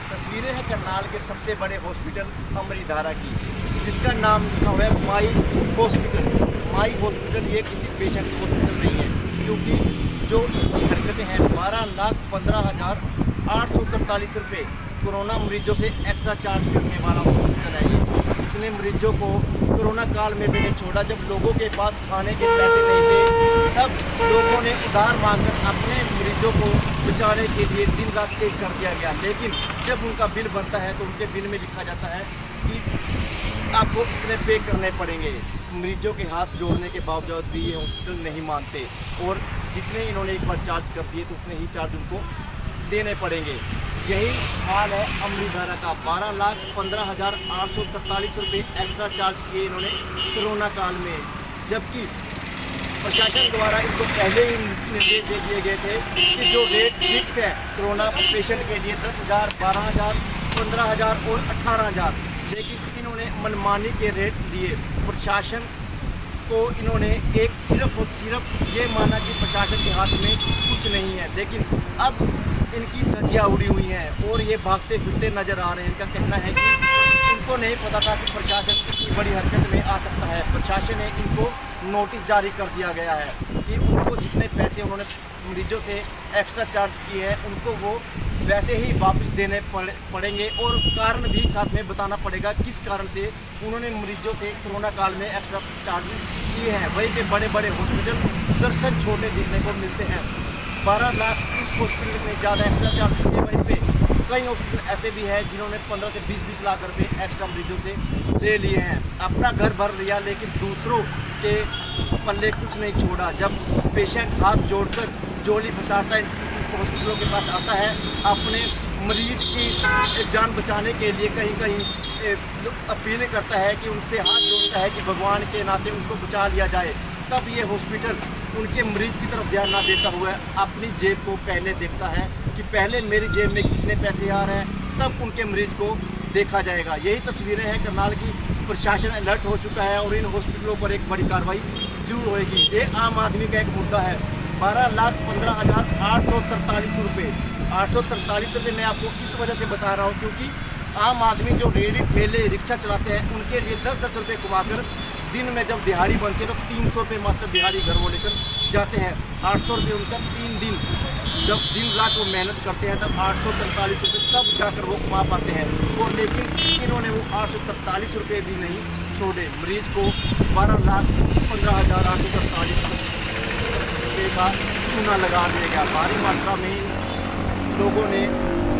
तस्वीरें हैं करनाल के सबसे बड़े हॉस्पिटल अमृतधारा की, जिसका नाम लिखा हुआ है माई हॉस्पिटल। माई हॉस्पिटल ये किसी पेशेंट हॉस्पिटल नहीं है, क्योंकि जो इसकी हरकतें हैं 12,15,843 रुपये कोरोना मरीजों से एक्स्ट्रा चार्ज करने वाला हॉस्पिटल है ये। इसने मरीजों को कोरोना काल में भी नहीं छोड़ा। जब लोगों के पास खाने के पैसे नहीं थे, तब लोगों ने उधार मांगकर अपने मरीजों को बचाने के लिए दिन रात एक कर दिया गया। लेकिन जब उनका बिल बनता है तो उनके बिल में लिखा जाता है कि आपको इतने पे करने पड़ेंगे। मरीजों के हाथ जोड़ने के बावजूद भी ये हॉस्पिटल नहीं मानते और जितने इन्होंने एक बार चार्ज कर दिए तो उतने ही चार्ज उनको देने पड़ेंगे। यही हाल है अमृतधारा का। 12,15,843 रुपये एक्स्ट्रा चार्ज किए इन्होंने कोरोना काल में, जबकि प्रशासन द्वारा इनको पहले ही निर्देश दे दिए गए थे कि जो रेट फिक्स है कोरोना पेशेंट के लिए 10,000, 12,000, 15,000 और 18,000, लेकिन इन्होंने मनमानी के रेट दिए। प्रशासन को इन्होंने एक सिर्फ और सिर्फ ये माना कि प्रशासन के हाथ में कुछ नहीं है, लेकिन अब इनकी धज्जियाँ उड़ी हुई हैं और ये भागते फिरते नज़र आ रहे हैं। इनका कहना है कि इनको नहीं पता था कि प्रशासन इतनी बड़ी हरकत में आ सकता है। प्रशासन ने इनको नोटिस जारी कर दिया गया है कि उनको जितने पैसे उन्होंने मरीजों से एक्स्ट्रा चार्ज किए हैं उनको वो वैसे ही वापस देने पड़ेंगे और कारण भी साथ में बताना पड़ेगा किस कारण से उन्होंने मरीजों से कोरोना काल में एक्स्ट्रा चार्ज किए हैं। वहीं पे बड़े बड़े हॉस्पिटल दर्शन छोटे देखने को मिलते हैं। 12 लाख इस हॉस्पिटल में ज़्यादा एक्स्ट्रा चार्ज किए। वहीं पे कई हॉस्पिटल ऐसे भी हैं जिन्होंने 15 से 20 लाख रुपए एक्स्ट्रा मरीजों से ले लिए हैं। अपना घर भर लिया लेकिन दूसरों के पल्ले कुछ नहीं छोड़ा। जब पेशेंट हाथ जोड़कर जोली फंसाता है हॉस्पिटलों के पास आता है अपने मरीज की जान बचाने के लिए, कहीं कहीं अपील करता है कि उनसे हाथ जोड़ता है कि भगवान के नाते उनको बचा लिया जाए, तब ये हॉस्पिटल उनके मरीज की तरफ ध्यान ना देता हुआ अपनी जेब को पहले देखता है कि पहले मेरी जेब में कितने पैसे आ रहे हैं, तब उनके मरीज को देखा जाएगा। यही तस्वीरें हैं करनाल की। प्रशासन अलर्ट हो चुका है और इन हॉस्पिटलों पर एक बड़ी कार्रवाई जरूर होगी। ये आम आदमी का एक मुद्दा है। 12,15,843 रुपये 843 रुपये मैं आपको इस वजह से बता रहा हूँ क्योंकि आम आदमी जो रेडी ठेले रिक्शा चलाते हैं उनके लिए 10-10 रुपये कमाकर दिन में जब दिहाड़ी बनती है तो 300 रुपये मात्र दिहाड़ी घर वो लेकर जाते हैं। 800 रुपये उनका 3 दिन जब दिन रात वो मेहनत करते हैं तब 843 रुपये तब जाकर वो कमा पाते हैं। और लेकिन इन्होंने वो 843 रुपये भी नहीं छोड़े। मरीज को 12,15,843 रुपये का चूना लगा दिया गया। भारी मात्रा में लोगों ने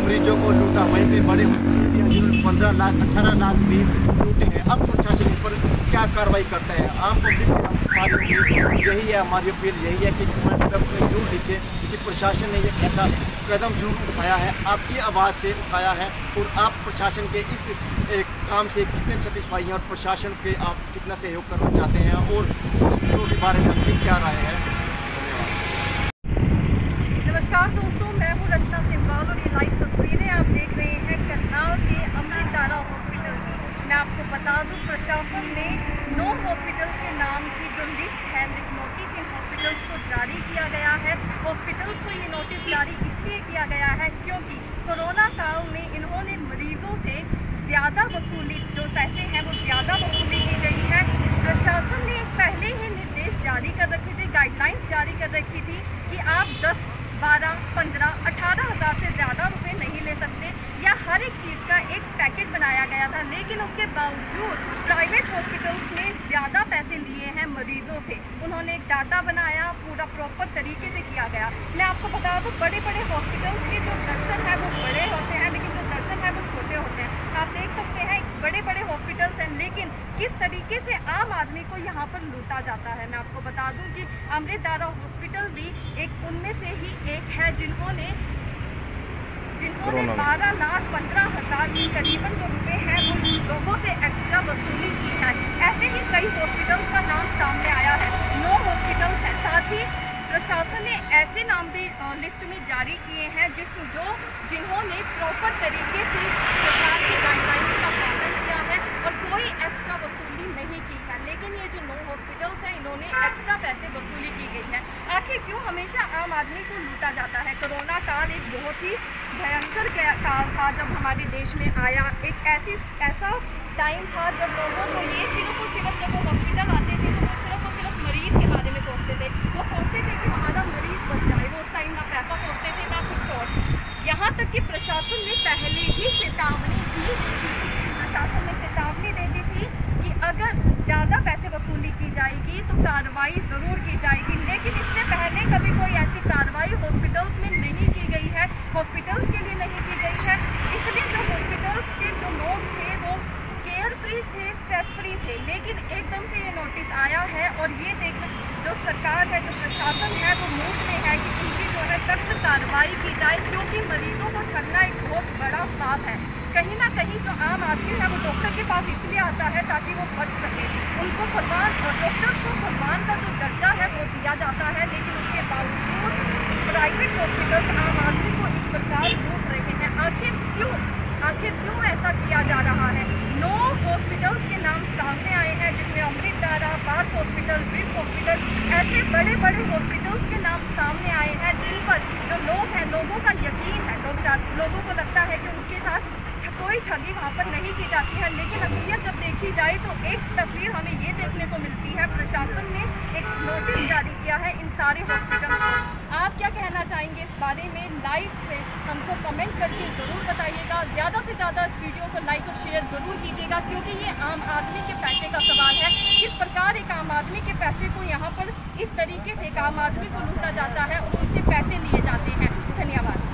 मरीजों को लूटा। वहीं पे बड़े हॉस्पिटल जिन्होंने 15 लाख 18 लाख भी लूटे हैं। अब प्रशासन पर क्या कार्रवाई करता है? आम पब्लिक से हमारी उम्मीद यही है, हमारी अपील यही है कि कमेंट बॉक्स में जरूर लिखें कि प्रशासन ने एक ऐसा कदम जरूर उठाया है, आपकी आवाज़ से उठाया है और आप प्रशासन के इस काम से कितने सेटिस्फाई हैं और प्रशासन के आप कितना सहयोग करना चाहते हैं और हॉस्पिटलों के बारे में आपकी क्या राय है? नमस्कार दोस्तों, मैं हूँ रचना सिंवाल और ये लाइव तस्वीरें आप देख रहे हैं करनाल के अमृतधारा हॉस्पिटल की। मैं आपको बता दूँ प्रशासन ने 9 हॉस्पिटल्स के नाम की जो लिस्ट है नोटिस इन हॉस्पिटल्स को जारी किया गया है। हॉस्पिटल्स को ये नोटिस जारी इसलिए किया गया है क्योंकि कोरोना काल में इन्होंने मरीजों से ज़्यादा वसूली, जो पैसे हैं वो ज़्यादा वसूली की गई है। प्रशासन ने पहले ही निर्देश जारी कर रखे थे, गाइडलाइंस जारी कर रखी थी कि आप 10, 12, 15, 18,000 से ज़्यादा रुपए नहीं ले सकते या हर एक चीज़ का एक पैकेज बनाया गया था। लेकिन उसके बावजूद प्राइवेट हॉस्पिटल्स ने ज़्यादा पैसे लिए हैं मरीजों से। उन्होंने एक डाटा बनाया, पूरा प्रॉपर तरीके से किया गया। मैं आपको बता दूँ बड़े बड़े हॉस्पिटल्स के जो दर्शन है वो बड़े होते हैं लेकिन जो दर्शन है वो छोटे होते हैं। आप देख सकते हैं बड़े बड़े हॉस्पिटल्स हैं लेकिन किस तरीके से आम आदमी को यहाँ पर लूटा जाता है। मैं आपको बता दूँ कि अमृतधारा हॉस्पिटल भी एक उनमें से ही एक है जिन्होंने 12,15,000 के करीबन जो रुपए हैं वो लोगों से एक्स्ट्रा वसूली की है। ऐसे ही कई हॉस्पिटल्स का नाम सामने आया है, 9 हॉस्पिटल्स हैं। साथ ही प्रशासन ने ऐसे नाम भी लिस्ट में जारी किए हैं जिन्होंने प्रॉपर तरीके से सरकार की गाइडलाइंस का पालन किया है और कोई एक्स्ट्रा वसूली नहीं की है। लेकिन ये जो 9 हॉस्पिटल्स हैं इन्होंने एक्स्ट्रा पैसे वसूली की गई है। आखिर क्यों हमेशा आम आदमी को लूटा जाता है? कोरोना काल एक बहुत ही भयंकर काल था जब हमारे देश में आया। एक ऐसा टाइम था जब लोगों को ये सिर्फ और सिर्फ जब वो हॉस्पिटल आते थे तो वो सिर्फ और सिर्फ मरीज़ के बारे में सोचते थे। वो सोचते थे कि हमारा मरीज़ बच जाए। वो उस टाइम ना पैसा सोचते थे ना कुछ और। यहाँ तक कि प्रशासन ने पहले ही चेतावनी भी दी थी। प्रशासन ने चेतावनी दे दी थी कि अगर ज़्यादा पैसे वसूली की जाएगी तो कार्रवाई ज़रूर की जाएगी। लेकिन इससे पहले कभी कोई ऐसी कार्रवाई हॉस्पिटल्स में नहीं की गई है, हॉस्पिटल्स के लिए नहीं की गई है। इसलिए जो हॉस्पिटल्स के जो लोग थे वो केयर फ्री थे, स्ट्रेस फ्री थे। लेकिन एकदम से ये नोटिस आया है और ये देखना जो सरकार है, जो प्रशासन है, वो मूड में है कि इनकी जो है सख्त कार्रवाई की जाए, क्योंकि मरीजों को ठगना एक बहुत बड़ा पाप है। कहीं ना कहीं जो आम आदमी है वो डॉक्टर के पास इसलिए आता है ताकि वो बच सके। उनको भगवान और डॉक्टर को भगवान का जो दर्जा है वो दिया जाता है, लेकिन उसके बावजूद प्राइवेट हॉस्पिटल आम आदमी को इस प्रकार लूट रहे हैं। आखिर क्यों ऐसा किया जा रहा है? 9 हॉस्पिटल्स के नाम सामने आए हैं, जिसमें अमृतधारा, पार्क हॉस्पिटल, ब्रिज हॉस्पिटल, ऐसे बड़े बड़े हॉस्पिटल्स के नाम सामने आए हैं जिन पर जो लोग हैं, लोगों का यकीन है, लोगों को लगता है कि उनके साथ कोई ठगी वहाँ पर नहीं की जाती है। लेकिन असलियत जब देखी जाए तो एक तस्वीर हमें ये देखने को मिलती है। प्रशासन ने एक नोटिस जारी किया है इन सारे हॉस्पिटल को। आप क्या कहना चाहेंगे इस बारे में? लाइव में हमको कमेंट करके ज़रूर बताइएगा। ज़्यादा से ज़्यादा इस वीडियो को लाइक और शेयर ज़रूर कीजिएगा, क्योंकि ये आम आदमी के पैसे का सवाल है। किस प्रकार एक आम आदमी के पैसे को यहाँ पर इस तरीके से एक आम आदमी को लूटा जाता है और उनसे पैसे लिए जाते हैं। धन्यवाद।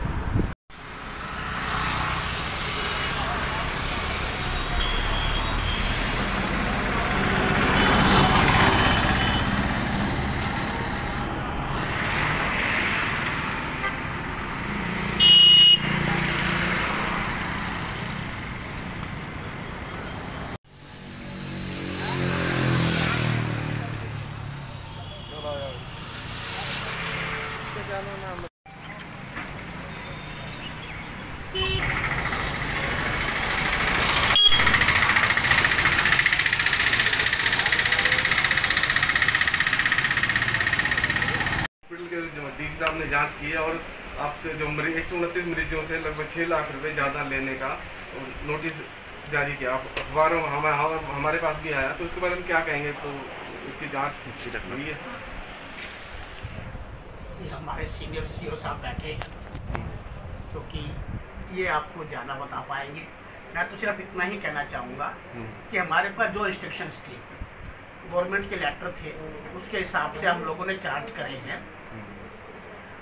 डीसी साहब ने जांच की है और आपसे जो 129 मरीजों से लगभग 6 लाख रुपए ज़्यादा लेने का नोटिस जारी किया। अखबारों हमारे पास भी आया, तो उसके बारे में क्या कहेंगे? तो इसकी जांच हुई है। हमारे सीनियर सीओ साहब बैठे हैं, क्योंकि ये आपको ज़्यादा बता पाएंगे। मैं तो सिर्फ इतना ही कहना चाहूँगा कि हमारे पास जो रिस्ट्रिक्शंस थी, गवर्नमेंट के लेटर थे, उसके हिसाब से हम लोगों ने चार्ज करे हैं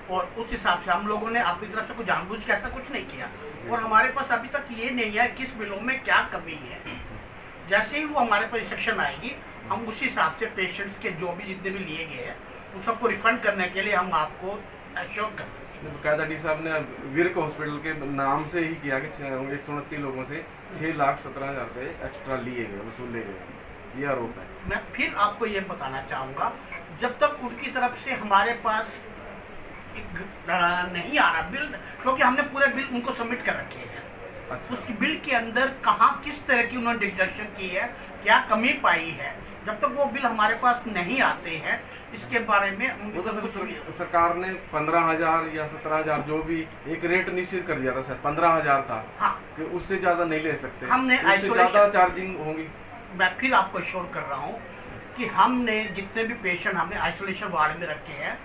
और उस हिसाब से हम लोगों ने अपनी तरफ से कुछ जानबूझ के ऐसा कुछ नहीं किया। और हमारे पास अभी तक ये नहीं है किस बिलों में क्या कमी है। जैसे ही वो हमारे पास इंस्ट्रक्शन आएगी, हम उसी हिसाब से पेशेंट्स के जो भी जितने भी लिए गए हैं उन सबको रिफंड करने के लिए हम आपको एश्योर कर देंगे। बकायदा डी साहब ने विर्क हॉस्पिटल के नाम से ही किया कि 129 लोगों से 6,17,000 रुपये एक्स्ट्रा लिए गए, वसूले गए, ये आरोप है। मैं फिर आपको ये बताना चाहूँगा, जब तक उनकी तरफ से हमारे पास नहीं आ रहा बिल, क्योंकि हमने पूरे बिल उनको सबमिट कर रखे हैं। अच्छा। उसकी बिल के अंदर कहाँ किस तरह की उन्होंने डिडक्शन की है, क्या कमी पाई है, जब तक वो बिल हमारे पास नहीं आते हैं इसके बारे में वो तो सरकार ने 15,000 या 17,000 जो भी एक रेट निश्चित कर दिया था, सर 15,000 था। हाँ, कि उससे ज्यादा नहीं ले सकते। हमने ज्यादा चार्जिंग होगी। मैं फिर आपको श्योर कर रहा हूँ कि हमने जितने भी पेशेंट हमने आइसोलेशन वार्ड में रखे हैं,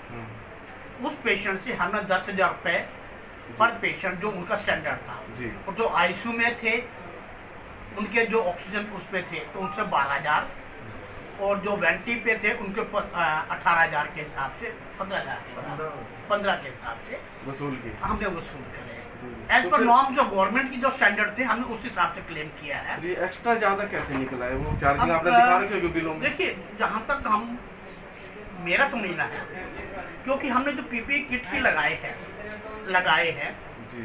उस पेशेंट से हमने 10,000 रुपये पर पेशेंट जो उनका स्टैंडर्ड था जी। और जो आईसीयू में थे उनके जो ऑक्सीजन उस पे थे तो उनसे 12,000 और जो वेंटी पे थे उनके 18,000 के हिसाब से 15,000 के हिसाब से वसूल की हमने वसूल करे। एज पर नॉर्म जो गवर्नमेंट की जो स्टैंडर्ड थे हमने उस हिसाब से क्लेम किया है। ये एक्स्ट्रा ज्यादा कैसे निकला है? वो चार्जिंग आपने दिखा रखे हो बिलों में? देखिए, जहाँ तक हम मेरा समझना है, क्योंकि हमने जो पीपीई किट की लगाए हैं जी,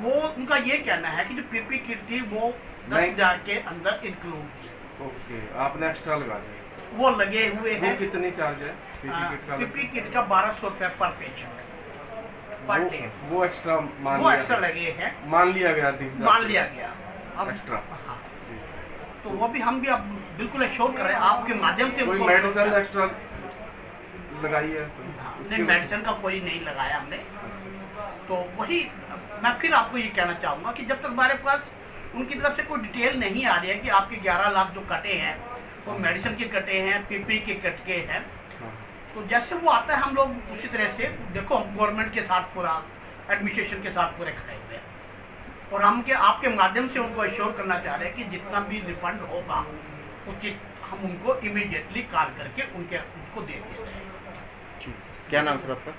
वो उनका ये कहना है कि जो पीपीई किट थी वो 10,000 के अंदर इंक्लूड थी। ओके, आपने एक्स्ट्रा लगा दिया। वो लगे हुए हैं। कितनी चार्ज है पीपीई किट का? 1,200 रुपये पर पेशेंट पर डे। वो एक्स्ट्रा लगे हैं, मान लिया गया अब एक्स्ट्रा। हाँ, तो वो भी हम भी अब बिल्कुल एश्योर कर रहे हैं आपके माध्यम से। कोई मेडिसिन एक्स्ट्रा लगाई है? नहीं, मेडिसिन का कोई नहीं लगाया हमने। तो वही मैं फिर आपको ये कहना चाहूँगा कि जब तक हमारे पास उनकी तरफ से कोई डिटेल नहीं आ रही है कि आपके 11 लाख जो कटे हैं वो मेडिसिन के कटे हैं, पीपी के कटके हैं, तो जैसे वो आता है हम लोग उसी तरह से देखो हम गवर्नमेंट के साथ पूरा एडमिनिस्ट्रेशन के साथ पूरे खड़े हुए हैं और हम के आपके माध्यम से उनको एश्योर करना चाह रहे हैं कि जितना भी रिफंड होगा उचित हम उनको इमीडिएटली कॉल करके उनको दे दिया जाएगा। क्या नाम सर आपका?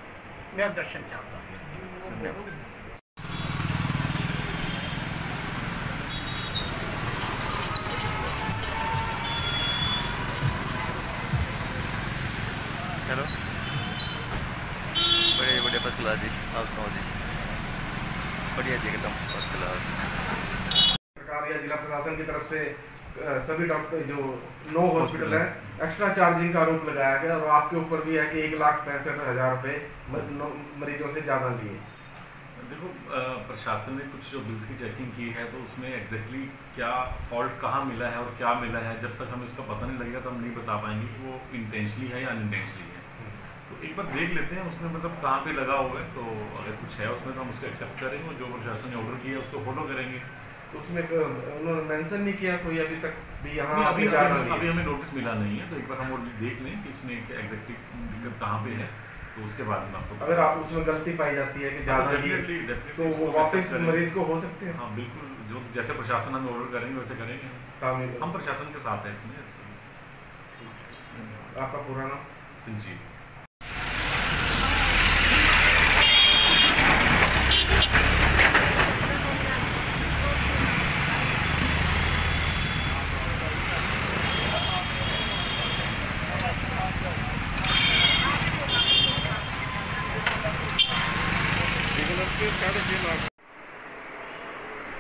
मेरा दर्शन चाहता हूँ। धन्यवाद। हेलो, बड़े बड़े फर्स्ट क्लास जी, आप सुनाओ जी? बढ़िया जी, एकदम फर्स्ट क्लास। सरकार या जिला प्रशासन की तरफ से सभी डॉक्टर जो 9 हॉस्पिटल है एक्स्ट्रा चार्जिंग का आरोप लगाया गया और आपके ऊपर भी है कि 1,65,000 रुपये मरीजों से ज़्यादा लिए। देखो, प्रशासन ने कुछ जो बिल्स की चेकिंग की है तो उसमें एग्जैक्टली क्या फॉल्ट कहाँ मिला है और क्या मिला है, जब तक हमें उसका पता नहीं लगेगा तो हम नहीं बता पाएंगे कि वो इंटेंशनली है या अनइंटेंशनली है। तो एक बार देख लेते हैं उसमें मतलब कहाँ पे लगा हुआ है, तो अगर कुछ है उसमें तो हम उसको एक्सेप्ट करेंगे और जो प्रशासन ने ऑर्डर किया है उसको फॉलो करेंगे। तो उसमें उन्होंने मेंशन नहीं किया कोई अभी तक भी यहाँ अभी हमें नोटिस मिला नहीं है, तो एक बार हम और देख लें कि इसमें एग्जैक्टली दिक्कत कहाँ पे है, तो उसके बाद में आपको अगर आप उसमें गलती पाई जाती है कि ज़्यादा डेफिनेटली तो वो वापस मरीज को हो सकते हैं। हाँ बिल्कुल, जो जैसे प्रशासन हमें ऑर्डर करेंगे वैसे करेंगे, हम प्रशासन के साथ हैं इसमें। आपका पूरा नाम? सिंची।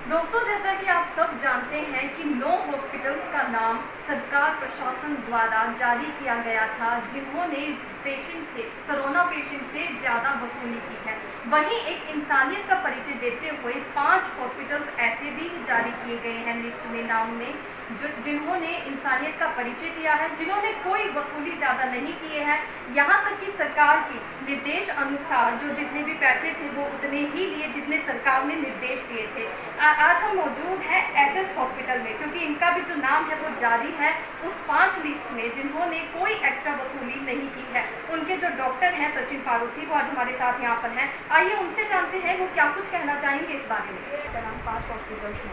दोस्तों, जैसा कि आप सब जानते हैं कि 9 हॉस्पिटल्स का नाम सरकार प्रशासन द्वारा जारी किया गया था जिन्होंने कोरोना पेशेंट से ज़्यादा वसूली की है। वहीं एक इंसानियत का परिचय देते हुए 5 हॉस्पिटल्स ऐसे भी जारी किए गए हैं लिस्ट में, नाम में, जिन्होंने इंसानियत का परिचय दिया है, जिन्होंने कोई वसूली ज़्यादा नहीं किए हैं। यहाँ तक कि सरकार के निर्देश अनुसार जो जितने भी पैसे थे वो उतने ही लिए जितने सरकार ने निर्देश दिए थे। आज हम मौजूद हैं एसएस हॉस्पिटल में, क्योंकि इनका भी जो नाम है वो जारी है उस 5 लिस्ट में जिन्होंने कोई एक्स्ट्रा वसूली नहीं की है। उनके जो डॉक्टर हैं सचिन पारूथी, वो आज हमारे साथ यहाँ पर हैं। आइए उनसे जानते हैं वो क्या कुछ कहना चाहेंगे इस बारे में। नाम 5 हॉस्पिटल में।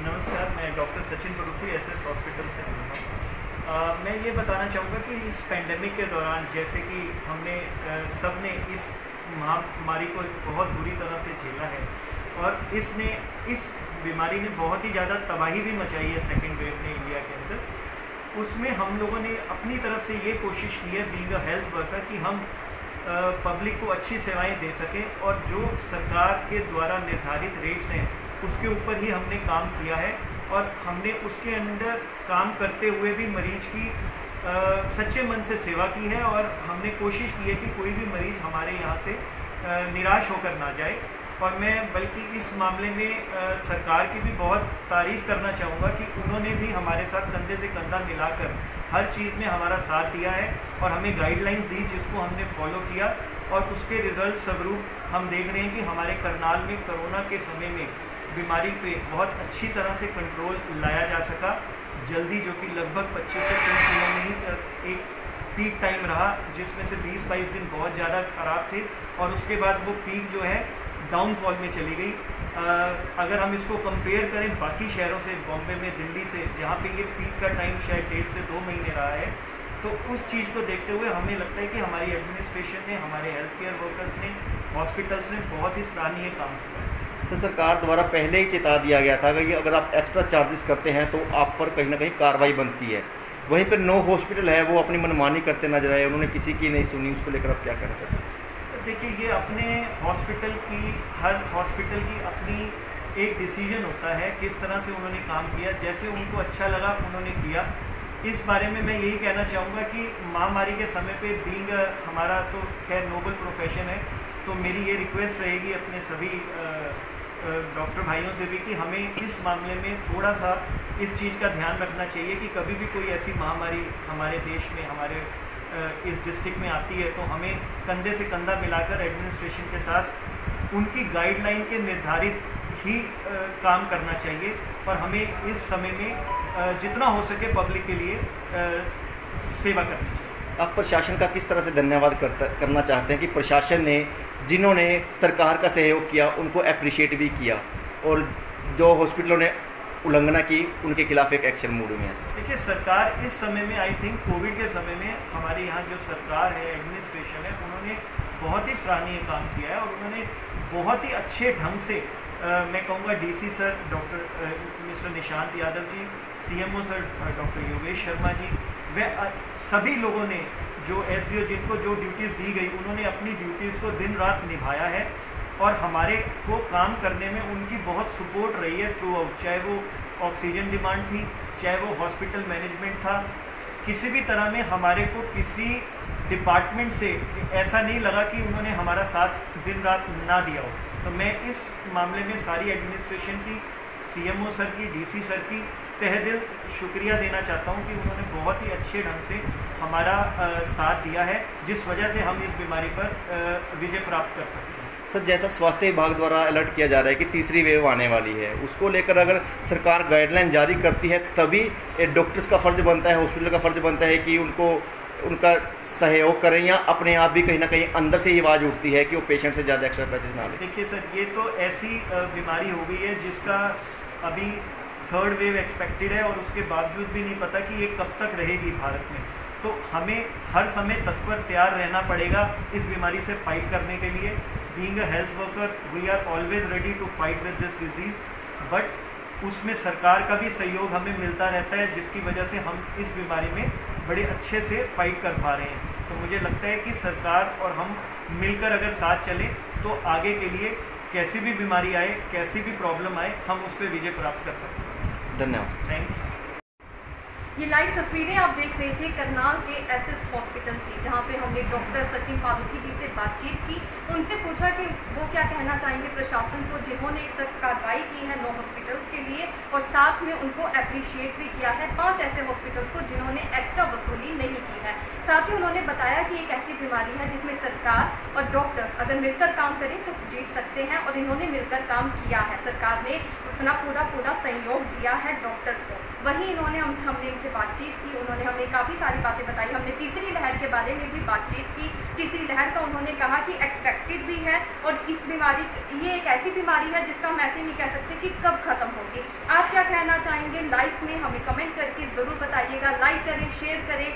नमस्कार, मैं doctor Sachin Paruthi, SS hospital से मैं ये बताना चाहूँगा कि इस पेंडेमिक के दौरान जैसे कि हमने सब ने इस महामारी को बहुत बुरी तरह से झेला है और इस बीमारी ने बहुत ही ज़्यादा तबाही भी मचाई है सेकेंड वेव ने इंडिया के अंदर। उसमें हम लोगों ने अपनी तरफ से ये कोशिश की है बीइंग अ हेल्थ वर्कर कि हम पब्लिक को अच्छी सेवाएं दे सकें और जो सरकार के द्वारा निर्धारित रेट्स हैं उसके ऊपर ही हमने काम किया है और हमने उसके अंदर काम करते हुए भी मरीज की सच्चे मन से सेवा की है और हमने कोशिश की है कि कोई भी मरीज़ हमारे यहाँ से निराश होकर ना जाए। और मैं बल्कि इस मामले में सरकार की भी बहुत तारीफ़ करना चाहूँगा कि उन्होंने भी हमारे साथ कंधे से कंधा मिलाकर हर चीज़ में हमारा साथ दिया है और हमें गाइडलाइंस दी जिसको हमने फॉलो किया और उसके रिज़ल्ट स्वरूप हम देख रहे हैं कि हमारे करनाल में कोरोना के समय में बीमारी पे बहुत अच्छी तरह से कंट्रोल लाया जा सका जल्दी, जो कि लगभग 25 से 30 दिनों में ही एक पीक टाइम रहा जिसमें से 20-22 दिन बहुत ज़्यादा ख़राब थे और उसके बाद वो पीक जो है डाउनफॉल में चली गई। अगर हम इसको कंपेयर करें बाकी शहरों से, बॉम्बे में, दिल्ली से, जहाँ पे ये पीक का टाइम शायद 1.5 से 2 महीने रहा है, तो उस चीज़ को देखते हुए हमें लगता है कि हमारी एडमिनिस्ट्रेशन ने, हमारे हेल्थ केयर वर्कर्स ने, हॉस्पिटल्स ने बहुत ही सराहनीय काम किया। सर, सरकार द्वारा पहले ही चेता दिया गया था कि अगर आप एक्स्ट्रा चार्जेस करते हैं तो आप पर कहीं ना कहीं कार्रवाई बनती है। वहीं पर 9 हॉस्पिटल है वो अपनी मनमानी करते नजर आए, उन्होंने किसी की नहीं सुनी, उसको लेकर आप क्या कहना चाहते हैं? सर देखिए, ये अपने हॉस्पिटल की, हर हॉस्पिटल की अपनी एक डिसीजन होता है किस तरह से उन्होंने काम किया, जैसे उनको अच्छा लगा उन्होंने किया। इस बारे में मैं यही कहना चाहूँगा कि महामारी के समय पे बीइंग हमारा तो खैर नोबल प्रोफेशन है, तो मेरी ये रिक्वेस्ट रहेगी अपने सभी डॉक्टर भाइयों से भी कि हमें इस मामले में थोड़ा सा इस चीज़ का ध्यान रखना चाहिए कि कभी भी कोई ऐसी महामारी हमारे देश में, हमारे इस डिस्ट्रिक्ट में आती है, तो हमें कंधे से कंधा मिलाकर एडमिनिस्ट्रेशन के साथ उनकी गाइडलाइन के निर्धारित ही काम करना चाहिए और हमें इस समय में जितना हो सके पब्लिक के लिए सेवा करनी चाहिए। आप प्रशासन का किस तरह से धन्यवाद करना चाहते हैं कि प्रशासन ने जिन्होंने सरकार का सहयोग किया उनको अप्रिशिएट भी किया और जो हॉस्पिटलों ने उल्लंघना की उनके खिलाफ एक एक्शन मूड में है? देखिए, सरकार इस समय में, आई थिंक कोविड के समय में हमारे यहाँ जो सरकार है, एडमिनिस्ट्रेशन है, उन्होंने बहुत ही सराहनीय काम किया है और उन्होंने बहुत ही अच्छे ढंग से मैं कहूँगा DC sir doctor mister Nishant Yadav ji, CMO sir doctor Yogesh Sharma ji, वे सभी लोगों ने जो एसडीओ जिनको जो ड्यूटीज़ दी गई उन्होंने अपनी ड्यूटीज़ को दिन रात निभाया है और हमारे को काम करने में उनकी बहुत सपोर्ट रही है थ्रू आउट, चाहे वो ऑक्सीजन डिमांड थी, चाहे वो हॉस्पिटल मैनेजमेंट था, किसी भी तरह में हमारे को किसी डिपार्टमेंट से ऐसा नहीं लगा कि उन्होंने हमारा साथ दिन रात ना दिया हो। तो मैं इस मामले में सारी एडमिनिस्ट्रेशन की, सीएमओ सर की, डीसी सर की तहे दिल शुक्रिया देना चाहता हूं कि उन्होंने बहुत ही अच्छे ढंग से हमारा साथ दिया है, जिस वजह से हम इस बीमारी पर विजय प्राप्त कर सकते हैं। सर, जैसा स्वास्थ्य विभाग द्वारा अलर्ट किया जा रहा है कि तीसरी वेव आने वाली है, उसको लेकर अगर सरकार गाइडलाइन जारी करती है तभी डॉक्टर्स का फ़र्ज बनता है, हॉस्पिटल का फ़र्ज बनता है कि उनका सहयोग करें, या अपने आप भी कहीं ना कहीं अंदर से ये आवाज़ उठती है कि वो पेशेंट से ज़्यादा एक्स्ट्रा पैसेज ना लें? देखिए सर, ये तो ऐसी बीमारी हो गई है जिसका अभी थर्ड वेव एक्सपेक्टेड है और उसके बावजूद भी नहीं पता कि ये कब तक रहेगी भारत में। तो हमें हर समय तत्पर तैयार रहना पड़ेगा इस बीमारी से फाइट करने के लिए। Being a health worker we are always ready to fight with this disease, but उसमें सरकार का भी सहयोग हमें मिलता रहता है, जिसकी वजह से हम इस बीमारी में बड़े अच्छे से फाइट कर पा रहे हैं। तो मुझे लगता है कि सरकार और हम मिलकर अगर साथ चलें तो आगे के लिए कैसी भी बीमारी आए, कैसी भी प्रॉब्लम आए, हम उस पर विजय प्राप्त कर सकते हैं। धन्यवाद। Thank you. ये लाइव तस्वीरें आप देख रहे थे करनाल के एसएस हॉस्पिटल की, जहां पे हमने डॉक्टर सचिन पादुथी जी से बातचीत की, उनसे पूछा कि वो क्या कहना चाहेंगे प्रशासन को जिन्होंने एक सख्त कार्रवाई की है 9 हॉस्पिटल्स के लिए और साथ में उनको अप्रिशिएट भी किया है 5 ऐसे हॉस्पिटल्स को जिन्होंने एक्स्ट्रा वसूली नहीं की है। साथ ही उन्होंने बताया कि एक ऐसी बीमारी है जिसमें सरकार और डॉक्टर्स अगर मिलकर काम करें तो जीत सकते हैं और इन्होंने मिलकर काम किया है। सरकार ने अपना पूरा सहयोग दिया है डॉक्टर्स को। वहीं हमने इनसे बातचीत की, उन्होंने हमें काफ़ी सारी बातें बताई। हमने तीसरी लहर के बारे में भी बातचीत की। तीसरी लहर का उन्होंने कहा कि एक्सपेक्टेड भी है और इस बीमारी, ये एक ऐसी बीमारी है जिसका हम ऐसे नहीं कह सकते कि कब ख़त्म होगी। आप क्या कहना चाहेंगे? लाइव में हमें कमेंट करके ज़रूर बताइएगा। लाइक करें, शेयर करें